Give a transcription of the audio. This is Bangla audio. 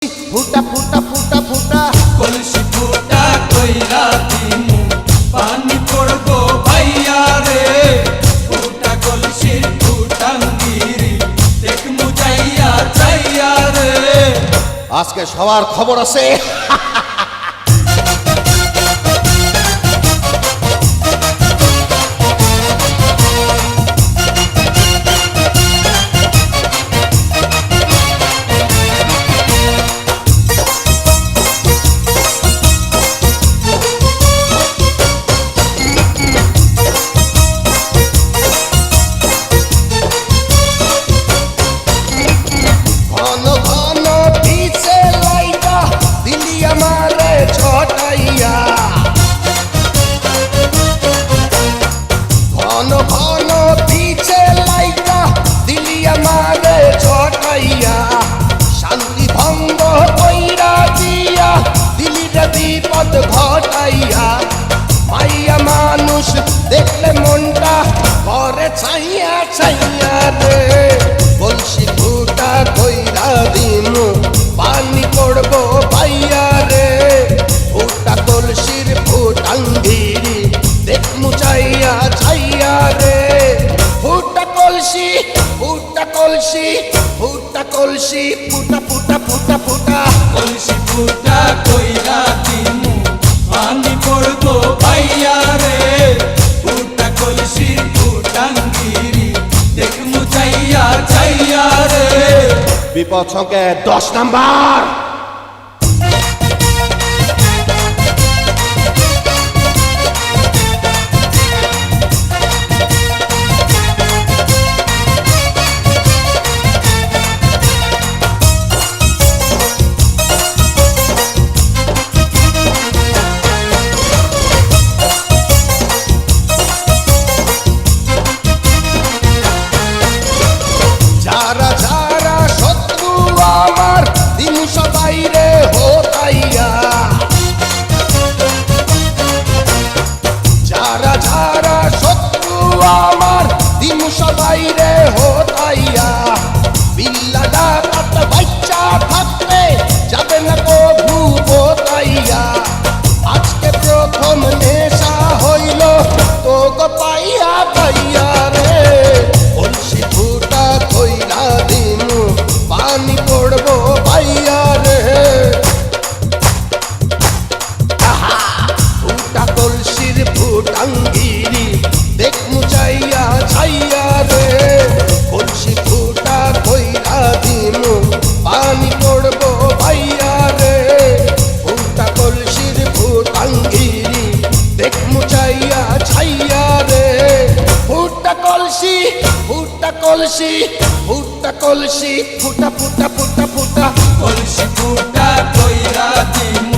ফুটা ফুটা ফুটা ফুটা কলসি ফুটা কইরা দিমু পানি পড়বো ভাইয়া রে ফুটা কলসির ফুটাঙ্গিরি দেখমু যাইয়া যাইয়া রে। আজকে সবার খবর আছে। ঘন ঘন পিছে লাইটা দিলি আমারে ছটাইয়া, ঘন ঘন পিছে লাইটা দিলি আমারে ছটাইয়া, শান্তি ভঙ্গ কইরা দিয়া দিলি রে বিপদ ঘটাইয়া, মাইয়া মানুষ দেখলে মনটা করে ছাইয়া ছাইয়া রে। কলসি ফুটা কইরা দিমু পানি পড়বো ভাইয়া রে ফুটা কলসির ফুটাঙ্গিরি দেখমু চাইয়া ছাইয়া রে। ফুটা কলসি ফুটা কলসি ফুটা কলসি ফুটা ফুটা ফুটা ফুটা কলসি ফুটা কইরা দিমু পানি পড়বো ভাইয়া রে ফুটা কলসির ফুটাঙ্গিরি দেখমু যাইয়া যাইয়া রে। বিপদ সংকেত 10 নাম্বার। যারা যারা শত্রু আমার দিন সবাই রে হোতাইয়া, যারা যারা শত্রু আমার দিন সবাই রে হোতাইয়া, বিল্লা ডাকাত বাচ্চা থাকলে যাবে না কভু বোতাইয়া। আজকে প্রথম নেশা হইল তো গো পাইয়া পাইয়া রে কলসি ফুটা কইরা দিমু পানি পড়বো ভাইয়া রে। ফুটা কলসির ফুটাঙ্গিরি দেখমু চাইয়া ছাইয়া রে কলসি ফুটা কইরা দিমু পানি পড়বো ভাইয়া রে ফুটা কলসির ফুটাঙ্গিরি দেখমু চাইয়া ছাইয়া রে। ফুটা কলসি ফুটা কলসি ফুটা কলসি ফুটা ফুটা ফুটা ফুটা কলসি ফুটা কইরা দিমু